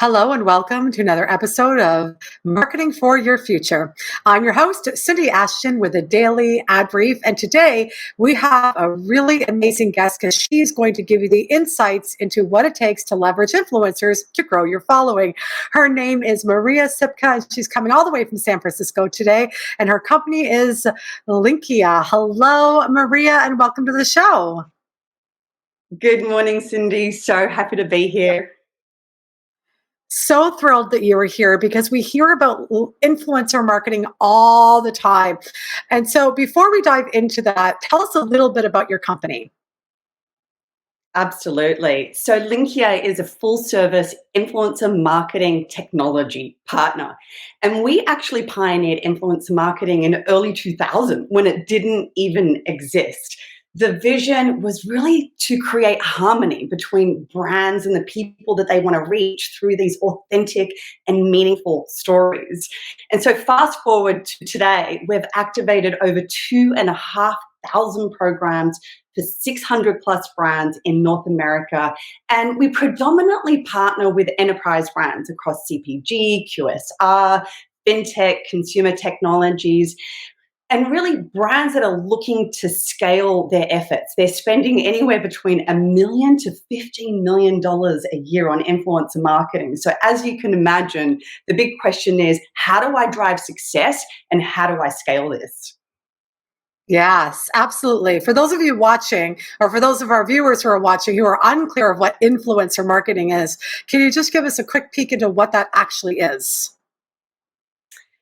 Hello and welcome to another episode of Marketing for Your Future. I'm your host, Cindy Ashton, with a daily ad brief. And today we have a really amazing guest because she's going to give you the insights into what it takes to leverage influencers to grow your following. Her name is Maria Sipka, and she's coming all the way from San Francisco today. And her company is Linqia. Hello, Maria, and welcome to the show. Good morning, Cindy. So happy to be here. So thrilled that you were here because we hear about influencer marketing all the time. And so before we dive into that, tell us a little bit about your company. Absolutely. So Linqia is a full-service influencer marketing technology partner. And we actually pioneered influencer marketing in early 2000 when it didn't even exist. The vision was really to create harmony between brands and the people that they want to reach through these authentic and meaningful stories. And so fast forward to today, we've activated over 2,500 programs for 600 plus brands in North America. And we predominantly partner with enterprise brands across CPG, QSR, fintech, consumer technologies, and really brands that are looking to scale their efforts. They're spending anywhere between $1 million to $15 million a year on influencer marketing. So as you can imagine, the big question is, how do I drive success and how do I scale this? Yes, absolutely. For those of you watching, or for those of our viewers who are watching who are unclear of what influencer marketing is, can you just give us a quick peek into what that actually is?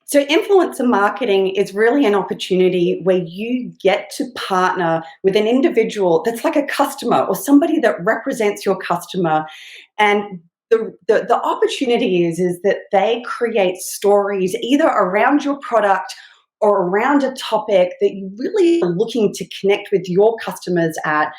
So influencer marketing is really an opportunity where you get to partner with an individual that's like a customer or somebody that represents your customer. And the opportunity is that they create stories either around your product or around a topic that you really are looking to connect with your customers at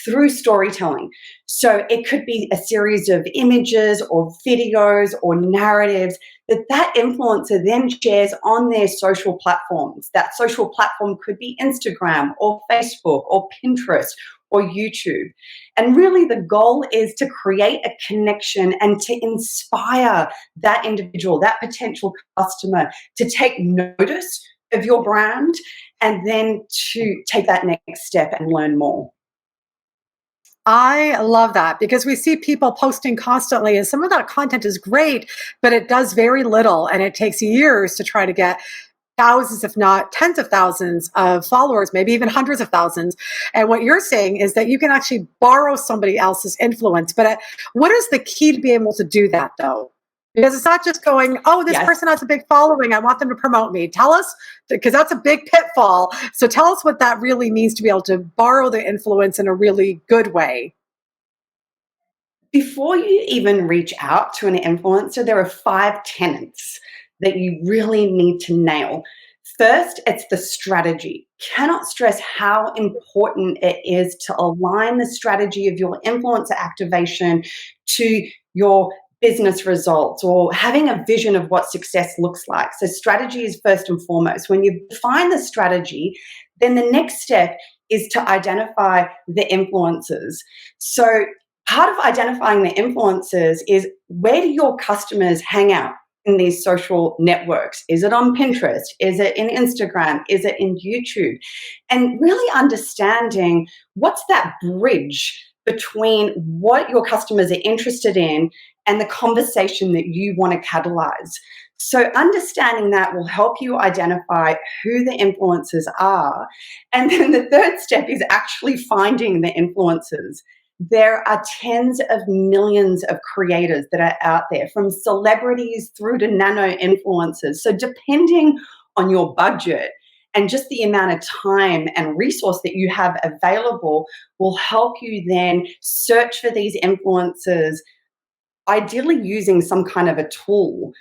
through storytelling. So it could be a series of images or videos or narratives that influencer then shares on their social platforms. That social platform could be Instagram or Facebook or Pinterest or YouTube. And really the goal is to create a connection and to inspire that individual, that potential customer, to take notice of your brand and then to take that next step and learn more. I love that because we see people posting constantly, and some of that content is great, but it does very little, and it takes years to try to get thousands, if not tens of thousands of followers, maybe even hundreds of thousands. And what you're saying is that you can actually borrow somebody else's influence. But what is the key to be able to do that, though? Because it's not just going, oh, this person has a big following, I want them to promote me. Tell us, because that's a big pitfall. So tell us what that really means to be able to borrow the influence in a really good way. Before you even reach out to an influencer, there are 5 tenets that you really need to nail. First, it's the strategy. Cannot stress how important it is to align the strategy of your influencer activation to your business results or having a vision of what success looks like. So strategy is first and foremost. When you define the strategy, then the next step is to identify the influencers. So part of identifying the influencers is, where do your customers hang out in these social networks? Is it on Pinterest? Is it in Instagram? Is it in YouTube? And really understanding what's that bridge between what your customers are interested in and the conversation that you want to catalyze. So understanding that will help you identify who the influencers are. And then the third step is actually finding the influencers. There are tens of millions of creators that are out there, from celebrities through to nano influencers. So depending on your budget and just the amount of time and resource that you have available will help you then search for these influencers, ideally using some kind of a tool.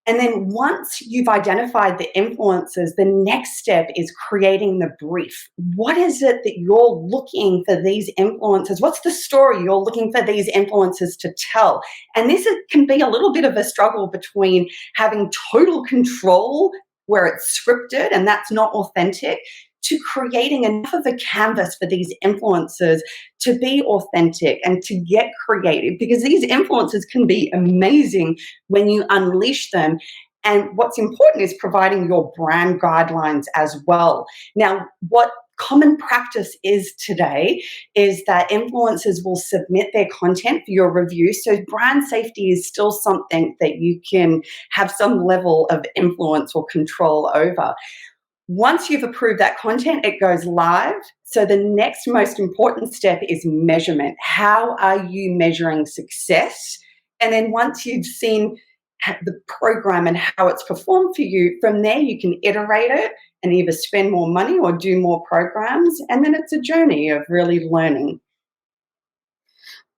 And then once you've identified the influencers, the next step is creating the brief. What is it that you're looking for these influencers? What's the story you're looking for these influencers to tell? And can be a little bit of a struggle between having total control where it's scripted and that's not authentic, to creating enough of a canvas for these influencers to be authentic and to get creative, because these influencers can be amazing when you unleash them. And what's important is providing your brand guidelines as well. Now, what common practice is today is that influencers will submit their content for your review. So brand safety is still something that you can have some level of influence or control over. Once you've approved that content, it goes live. So the next most important step is measurement. How are you measuring success? And then once you've seen the program and how it's performed for you, from there you can iterate it and either spend more money or do more programs. And then it's a journey of really learning.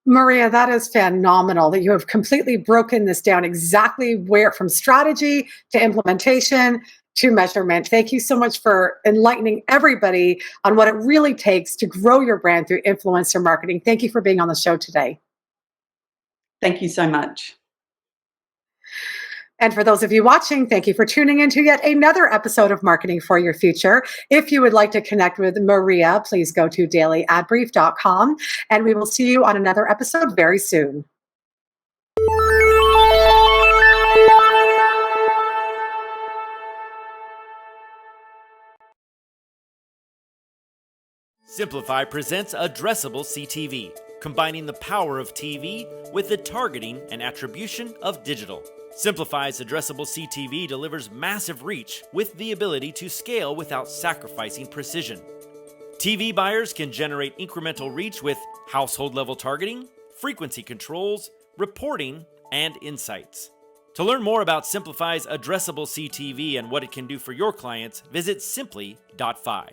Maria, that is phenomenal that you have completely broken this down exactly where from strategy to implementation to measurement. Thank you so much for enlightening everybody on what it really takes to grow your brand through influencer marketing. Thank you for being on the show today. Thank you so much. And for those of you watching, thank you for tuning in to yet another episode of Marketing for Your Future. If you would like to connect with Maria, please go to dailyadbrief.com, and we will see you on another episode very soon. Simplify presents Addressable CTV, combining the power of TV with the targeting and attribution of digital. Simplify's Addressable CTV delivers massive reach with the ability to scale without sacrificing precision. TV buyers can generate incremental reach with household-level targeting, frequency controls, reporting, and insights. To learn more about Simplify's Addressable CTV and what it can do for your clients, visit simply.fi.